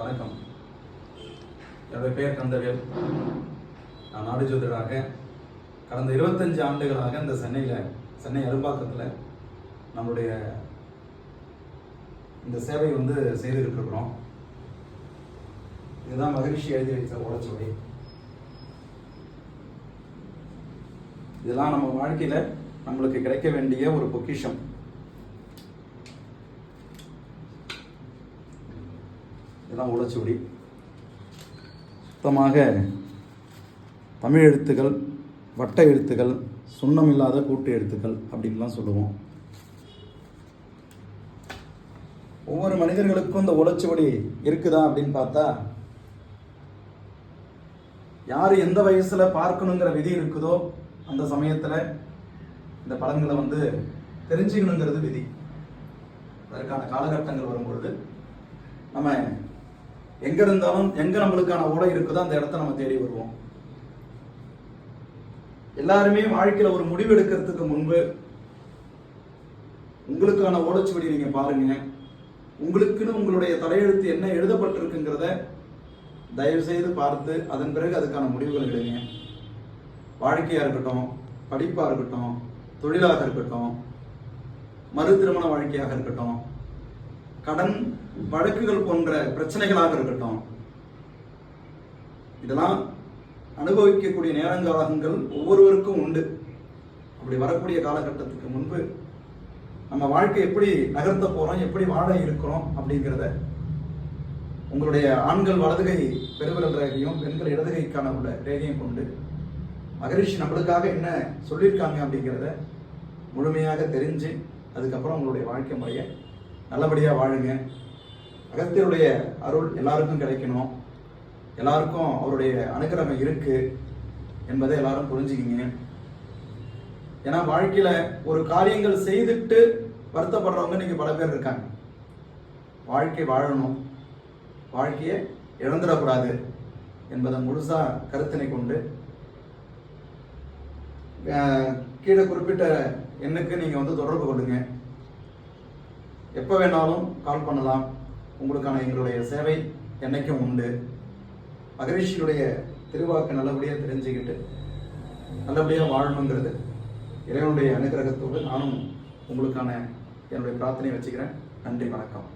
வணக்கம். என்னுடைய பெயர் கந்தவேல். நான் நாடு ஜோதிடராக கடந்த 25 ஆண்டுகளாக இந்த சென்னை அரும்பாக்கத்தில் நம்மளுடைய இந்த சேவை செய்துகிட்டு இருக்கிறோம். இதுதான் மகரிஷி எழுதி வைத்த ஓலைச்சுவடி. இதெல்லாம் நம்ம வாழ்க்கையில் நம்மளுக்கு கிடைக்க வேண்டிய ஒரு பொக்கிஷம். இதெல்லாம் ஓலைச்சுவடி. சுத்தமாக தமிழ் எழுத்துக்கள், வட்ட எழுத்துக்கள், சுண்ணமில்லாத கூட்டு எழுத்துக்கள் அப்படின்லாம் சொல்லுவோம். ஒவ்வொரு மனிதர்களுக்கும் இந்த ஓலைச்சுவடி இருக்குதா அப்படின்னு பார்த்தா, யார் எந்த வயசுல பார்க்கணுங்கிற விதி இருக்குதோ அந்த சமயத்துல இந்த பலன்களை தெரிஞ்சுக்கணுங்கிறது விதி. அதற்கான காலகட்டங்கள் வரும்பொழுது நம்ம எங்க இருந்தாலும் எங்க நம்மளுக்கான ஓலை இருக்குதோ அந்த இடத்த நம்ம தேடி வருவோம். எல்லாருமே வாழ்க்கையில ஒரு முடிவு எடுக்கிறதுக்கு முன்பு உங்களுக்கான ஓலைச்சுவடி நீங்க பாருங்க. உங்களுக்குன்னு உங்களுடைய தலையெழுத்து என்ன எழுதப்பட்டிருக்குங்கிறத தயவு செய்து பார்த்து அதன் பிறகு அதுக்கான முடிவுகள் எடுங்க. வாழ்க்கையா இருக்கட்டும், படிப்பா இருக்கட்டும், தொழிலாக இருக்கட்டும், மறு திருமண வாழ்க்கையாக இருக்கட்டும், கடன் வழக்குகள் போன்ற பிரச்சனைகளாக இருக்கட்டும், இதெல்லாம் அனுபவிக்கக்கூடிய நேரங்காலங்கள் ஒவ்வொருவருக்கும் உண்டு. அப்படி வரக்கூடிய காலகட்டத்துக்கு முன்பு நம்ம வாழ்க்கை எப்படி நகர்த்த போறோம், எப்படி வாழ இருக்கிறோம் அப்படிங்கிறத உங்களுடைய ஆண்கள் வலதுகை பெருவிரல் ரேகையும் பெண்கள் இடதுகைக்கான உள்ள ரேகையும் கொண்டு மகரிஷி நம்மளுக்காக என்ன சொல்லியிருக்காங்க அப்படிங்கிறத முழுமையாக தெரிஞ்சு அதுக்கப்புறம் உங்களுடைய வாழ்க்கை முறையை நல்லபடியாக வாழுங்க. அகத்தியருடைய அருள் எல்லாருக்கும் கிடைக்கணும், எல்லாருக்கும் அவருடைய அனுகிரகம் இருக்கு என்பதை எல்லாரும் புரிஞ்சுக்கிங்க. ஏன்னா வாழ்க்கையில ஒரு காரியங்கள் செய்துட்டு வருத்தப்படுறவங்க நீங்க பல பேர் இருக்காங்க. வாழ்க்கை வாழணும், வாழ்க்கையை இழந்துடக்கூடாது என்பதை முழுசா கருத்தினை கொண்டு கீழே குறிப்பிட்ட எண்ணுக்கு நீங்க தொடர்பு கொள்ளுங்க. எப்போ வேணாலும் கால் பண்ணலாம். உங்களுக்கான எங்களுடைய சேவை என்னைக்கும் உண்டு. மகரிஷியுடைய திருவாக்கு நல்லபடியாக தெரிஞ்சுக்கிட்டு நல்லபடியாக வாழணுங்கிறது இறைவனுடைய அனுகிரகத்தோடு நானும் உங்களுக்கான என்னுடைய பிரார்த்தனை வச்சுக்கிறேன். நன்றி, வணக்கம்.